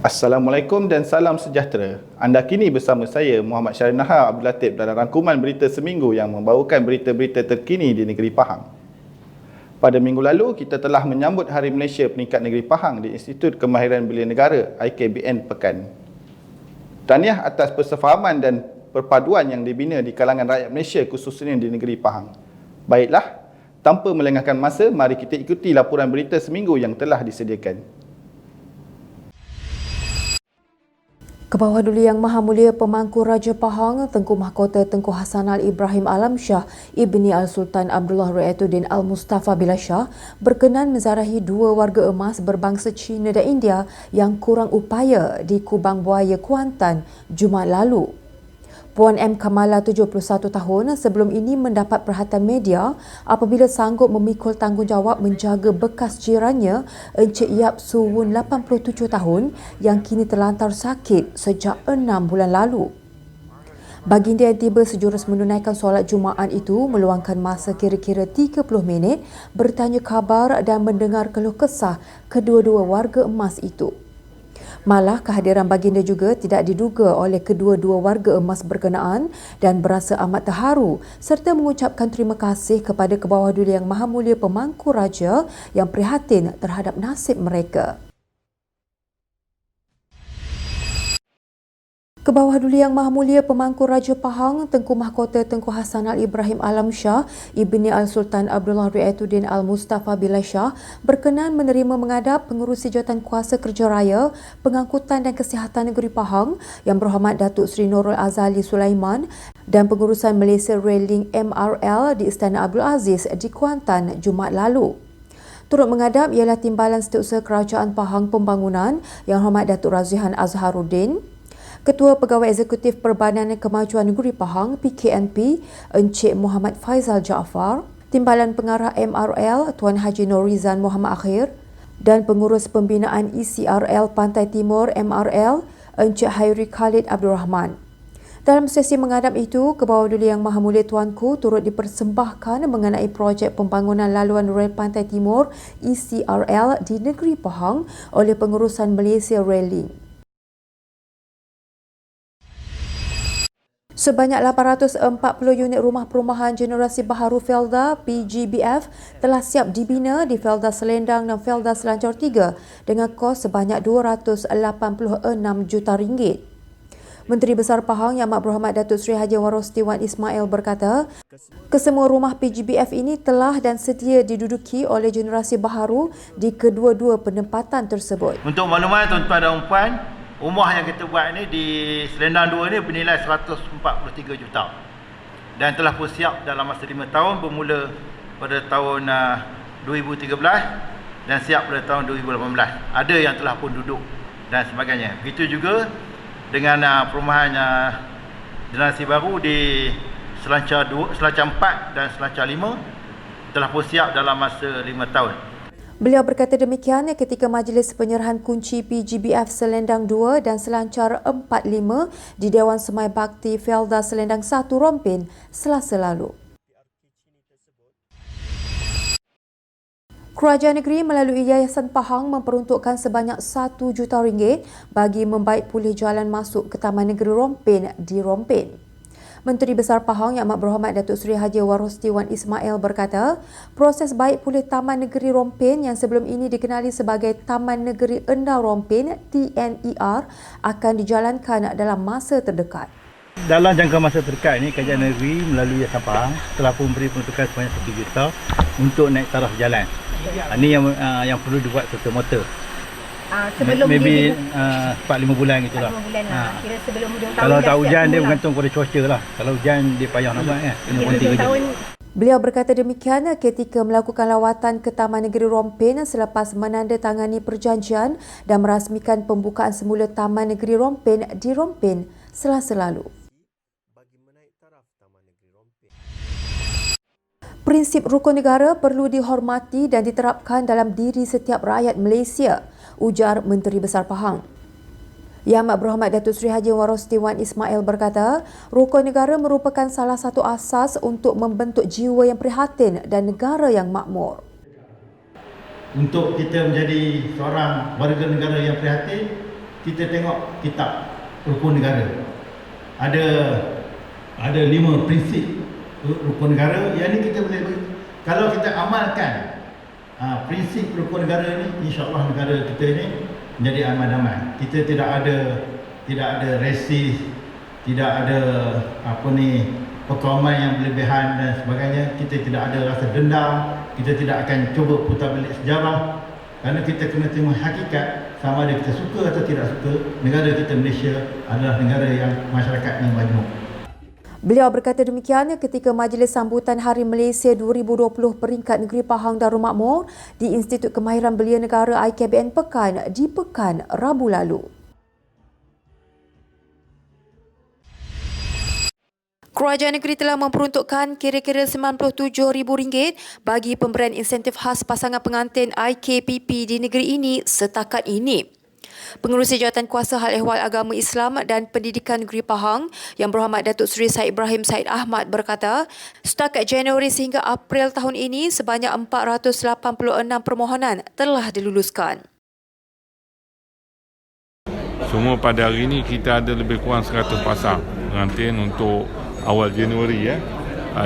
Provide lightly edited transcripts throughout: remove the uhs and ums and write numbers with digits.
Assalamualaikum dan salam sejahtera. Anda kini bersama saya Muhammad Syarif Nahar Abdul Latif dalam rangkuman berita seminggu yang membawakan berita-berita terkini di negeri Pahang. Pada minggu lalu, kita telah menyambut Hari Malaysia Peningkat Negeri Pahang di Institut Kemahiran Belia Negara IKBN Pekan. Tahniah atas persefahaman dan perpaduan yang dibina di kalangan rakyat Malaysia khususnya di negeri Pahang. Baiklah, tanpa melengahkan masa, mari kita ikuti laporan berita seminggu yang telah disediakan. Kebawahduli Yang Maha Mulia Pemangku Raja Pahang Tengku Mahkota Tengku Hassanal Ibrahim Alam Shah Ibni Al-Sultan Abdullah Ru'ayatuddin Al-Mustafa Billah Shah berkenan menziarahi dua warga emas berbangsa Cina dan India yang kurang upaya di Kubang Buaya, Kuantan Jumaat lalu. Puan M. Kamala 71 tahun sebelum ini mendapat perhatian media apabila sanggup memikul tanggungjawab menjaga bekas jirannya Encik Yap Suwun 87 tahun yang kini terlantar sakit sejak 6 bulan lalu. Baginda yang tiba sejurus menunaikan solat Jumaat itu meluangkan masa kira-kira 30 minit bertanya khabar dan mendengar keluh kesah kedua-dua warga emas itu. Malah kehadiran baginda juga tidak diduga oleh kedua-dua warga emas berkenaan dan berasa amat terharu serta mengucapkan terima kasih kepada Kebawahduli Yang Maha Mulia Pemangku Raja yang prihatin terhadap nasib mereka. Kebawahduli Yang Maha Mulia Pemangku Raja Pahang Tengku Mahkota Tengku Hassanal Ibrahim Alam Shah Ibni Al-Sultan Abdullah Ru'ayatuddin Al-Mustafa Billah Shah berkenan menerima menghadap Pengerusi Jawatan Kuasa Kerja Raya, Pengangkutan dan Kesihatan Negeri Pahang Yang Berhormat Datuk Seri Nurul Azali Sulaiman dan Pengurusan Malaysia Rail Link MRL di Istana Abdul Aziz di Kuantan Jumaat lalu. Turut menghadap ialah Timbalan Setiausaha Kerajaan Pahang Pembangunan Yang Hormat Datuk Razzihan Azharuddin, Ketua Pegawai Eksekutif Perbadanan Kemajuan Negeri Pahang PKNP Encik Muhammad Faizal Jaafar, Timbalan Pengarah MRL Tuan Haji Norizan Muhammad Akhir dan Pengurus Pembinaan ECRL Pantai Timur MRL Encik Hairi Khalid Abdul Rahman. Dalam sesi menghadap itu, Kebawahduli Yang Maha Mulia Tuanku turut dipersembahkan mengenai projek pembangunan laluan rel Pantai Timur ECRL di Negeri Pahang oleh Pengurusan Malaysia Rail Link. Sebanyak 840 unit rumah perumahan generasi baharu Felda PGBF telah siap dibina di Felda Selendang dan Felda Selancar 3 dengan kos sebanyak RM286 juta. Menteri Besar Pahang Yang Amat Berhormat Datuk Seri Haji Warosti Wan Ismail berkata, kesemua rumah PGBF ini telah dan sedia diduduki oleh generasi baharu di kedua-dua penempatan tersebut. Untuk maklumat tuan-tuan dan puan, rumah yang kita buat ini di Selendang 2 ni bernilai 143 juta dan telah pun siap dalam masa 5 tahun bermula pada tahun 2013 dan siap pada tahun 2018. Ada yang telah pun duduk dan sebagainya. Begitu juga dengan perumahan generasi baru di Selancar 2, Selancar 4 dan Selancar 5 telah pun siap dalam masa 5 tahun. Beliau berkata demikian ketika majlis penyerahan kunci PGBF Selendang 2 dan Selancar 4-5 di Dewan Semai Bakti Felda Selendang 1 Rompin Selasa lalu. Kerajaan negeri melalui Yayasan Pahang memperuntukkan sebanyak RM1 juta bagi membaik pulih jalan masuk ke Taman Negeri Rompin di Rompin. Menteri Besar Pahang Yang Amat Berhormat Datuk Seri Haji Warosti Wan Ismail berkata, proses baik pulih Taman Negeri Rompin yang sebelum ini dikenali sebagai Taman Negeri Endau Rompin TNER akan dijalankan dalam masa terdekat. Dalam jangka masa terdekat ini, Kerajaan Negeri melalui Yayasan Pahang telah pun memberi peruntukan sebanyak RM1 juta untuk naik taraf jalan. Ini yang perlu dibuat serta-merta. Sebelum maybe 4-5 bulan gitulah. 5 bulan kira sebelum hujung tahun. Kalau tak hujan dia bergantung pada cuaca lah. Kalau hujan dia payah nak buat kan. Kena berhenti kerja. Beliau berkata demikian ketika melakukan lawatan ke Taman Negeri Rompin selepas menandatangani perjanjian dan merasmikan pembukaan semula Taman Negeri Rompin di Rompin Selasa lalu. Prinsip rukun negara perlu dihormati dan diterapkan dalam diri setiap rakyat Malaysia, ujar Menteri Besar Pahang. Yang Amat Berhormat Datuk Seri Haji Warosti Wan Ismail berkata, rukun negara merupakan salah satu asas untuk membentuk jiwa yang prihatin dan negara yang makmur. Untuk kita menjadi seorang warga negara yang prihatin, kita tengok kitab rukun negara. Ada 5 prinsip rukun negara. Yang ni kita boleh, kalau kita amalkan prinsip rukun negara ni, insya-Allah negara kita ni menjadi aman damai. Kita tidak ada resis, tidak ada perkauman yang berlebihan dan sebagainya. Kita tidak ada rasa dendam, kita tidak akan cuba putar balik sejarah. Kerana kita kena terima hakikat, sama ada kita suka atau tidak suka, negara kita Malaysia adalah negara yang masyarakatnya majmuk. Beliau berkata demikian ketika Majlis Sambutan Hari Malaysia 2020 peringkat Negeri Pahang Darul Makmur di Institut Kemahiran Belia Negara IKBN Pekan di Pekan Rabu lalu. Kerajaan negeri telah memperuntukkan kira-kira RM97,000 bagi pemberian insentif khas pasangan pengantin IKPP di negeri ini setakat ini. Pengerusi Jawatankuasa Hal Ehwal Agama Islam dan Pendidikan Negeri Pahang Yang Berhormat Datuk Seri Said Ibrahim Said Ahmad berkata, setakat Januari sehingga April tahun ini sebanyak 486 permohonan telah diluluskan. Semua pada hari ini kita ada lebih kurang 100 pasang pengantin untuk awal Januari ya.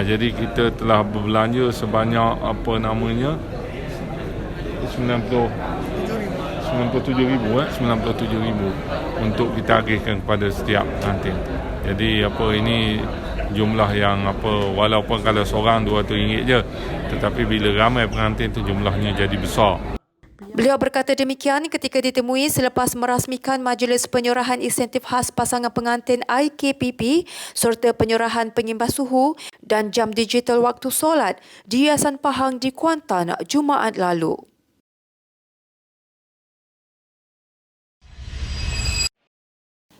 Jadi kita telah berbelanja sebanyak 97,000 untuk kita agihkan kepada setiap pengantin. Jadi ini jumlah yang walaupun kalau seorang RM200 je, tetapi bila ramai pengantin tu jumlahnya jadi besar. Beliau berkata demikian ketika ditemui selepas merasmikan Majlis Penyerahan Insentif Khas Pasangan Pengantin IKPP serta penyerahan pengimbas suhu dan jam digital waktu solat di Yayasan Pahang di Kuantan Jumaat lalu.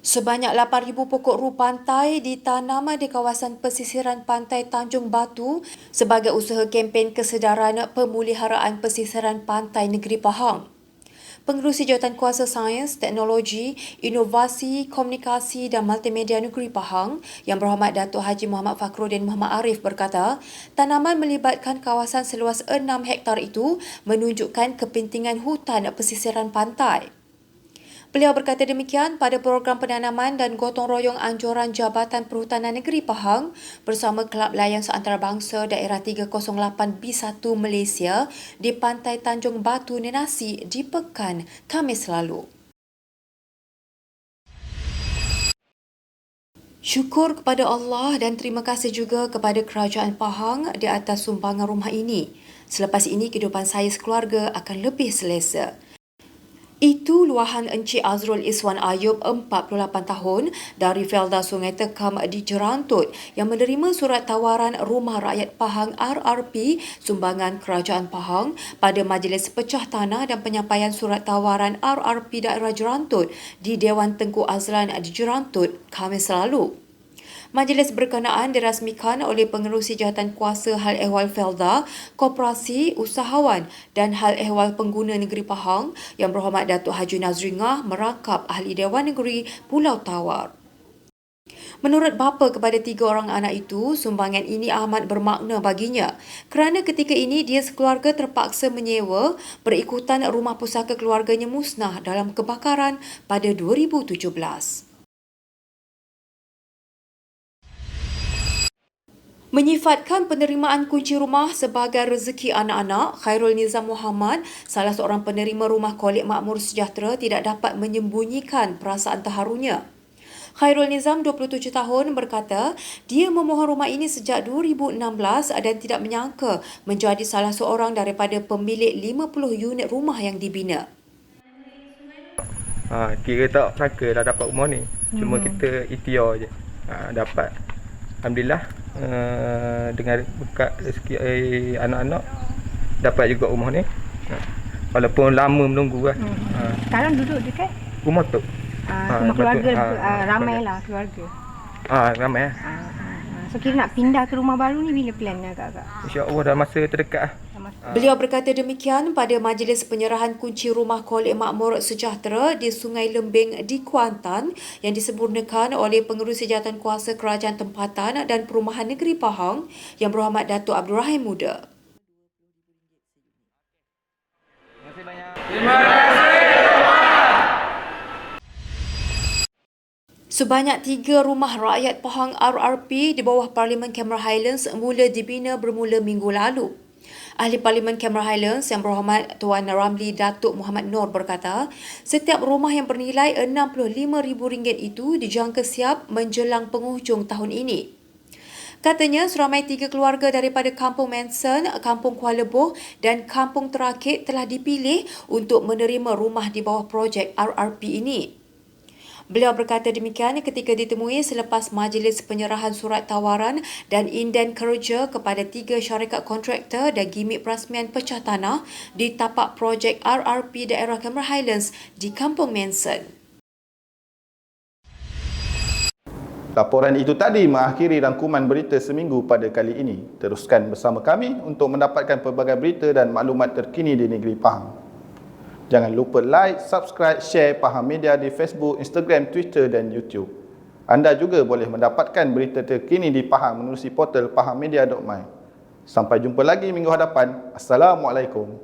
Sebanyak 8,000 pokok ru pantai ditanam di kawasan pesisiran pantai Tanjung Batu sebagai usaha kempen kesedaran pemeliharaan pesisiran pantai negeri Pahang. Pengerusi Jawatankuasa Sains, Teknologi, Inovasi, Komunikasi dan Multimedia Negeri Pahang Yang Berhormat Datuk Haji Muhammad Fakhruddin Muhammad Arif berkata, tanaman melibatkan kawasan seluas 6 hektar itu menunjukkan kepentingan hutan pesisiran pantai. Beliau berkata demikian pada program penanaman dan gotong royong anjuran Jabatan Perhutanan Negeri Pahang bersama Kelab Layan Seantarabangsa Daerah 308B1 Malaysia di Pantai Tanjung Batu Nenasi di Pekan Khamis lalu. Syukur kepada Allah dan terima kasih juga kepada Kerajaan Pahang di atas sumbangan rumah ini. Selepas ini kehidupan saya sekeluarga akan lebih selesa. Itu luahan Encik Azrul Iswan Ayub, 48 tahun, dari Felda Sungai Tekam di Jerantut yang menerima surat tawaran Rumah Rakyat Pahang RRP sumbangan Kerajaan Pahang pada Majlis Pecah Tanah dan Penyampaian Surat Tawaran RRP Daerah Jerantut di Dewan Tengku Azlan di Jerantut Khamis lalu. Majlis berkenaan dirasmikan oleh Pengerusi Jawatankuasa Hal Ehwal Felda, Koperasi, Usahawan dan Hal Ehwal Pengguna Negeri Pahang Yang Berhormat Datuk Haji Nazri Ngah merangkap Ahli Dewan Negeri Pulau Tawar. Menurut bapa kepada 3 orang anak itu, sumbangan ini amat bermakna baginya kerana ketika ini dia sekeluarga terpaksa menyewa berikutan rumah pusaka keluarganya musnah dalam kebakaran pada 2017. Menyifatkan penerimaan kunci rumah sebagai rezeki anak-anak, Khairul Nizam Muhammad, salah seorang penerima rumah Kolej Makmur Sejahtera, tidak dapat menyembunyikan perasaan terharunya. Khairul Nizam, 27 tahun, berkata dia memohon rumah ini sejak 2016 dan tidak menyangka menjadi salah seorang daripada pemilik 50 unit rumah yang dibina. Kira tak sangka dah dapat rumah ni. Cuma kita ikhtiar je. Dapat. Alhamdulillah. Dengan berkat rezeki anak-anak dapat juga rumah ni. Walaupun lama menunggu lah. Sekarang duduk dekat rumah tu. Rumah keluarga, ramailah keluarga. Ramai lah. So kira nak pindah ke rumah baru ni bila plan ni agak-agak? InsyaAllah dah masa terdekat lah. Beliau berkata demikian pada Majlis Penyerahan Kunci Rumah Kolej Makmur Sejahtera di Sungai Lembing di Kuantan yang disempurnakan oleh Pengerusi Jawatankuasa Kerajaan Tempatan dan Perumahan Negeri Pahang Yang Berhormat Datuk Abdul Rahim Muda. Terima kasih. Sebanyak 3 rumah rakyat Pahang RRP di bawah Parlimen Cameron Highlands mula dibina bermula minggu lalu. Ahli Parlimen Cameron Highlands Yang Berhormat Tuan Ramli Datuk Muhammad Noor berkata, setiap rumah yang bernilai RM65,000 itu dijangka siap menjelang penghujung tahun ini. Katanya, seramai 3 keluarga daripada Kampung Manson, Kampung Kuala Boh dan Kampung Terakit telah dipilih untuk menerima rumah di bawah projek RRP ini. Beliau berkata demikian ketika ditemui selepas majlis penyerahan surat tawaran dan inden kerja kepada 3 syarikat kontraktor dan gimik perasmian pecah tanah di tapak projek RRP daerah Cameron Highlands di Kampung Manson. Laporan itu tadi mengakhiri rangkuman berita seminggu pada kali ini. Teruskan bersama kami untuk mendapatkan pelbagai berita dan maklumat terkini di negeri Pahang. Jangan lupa like, subscribe, share Pahang Media di Facebook, Instagram, Twitter dan YouTube. Anda juga boleh mendapatkan berita terkini di Pahang menerusi portal pahangmedia.my. Sampai jumpa lagi minggu hadapan. Assalamualaikum.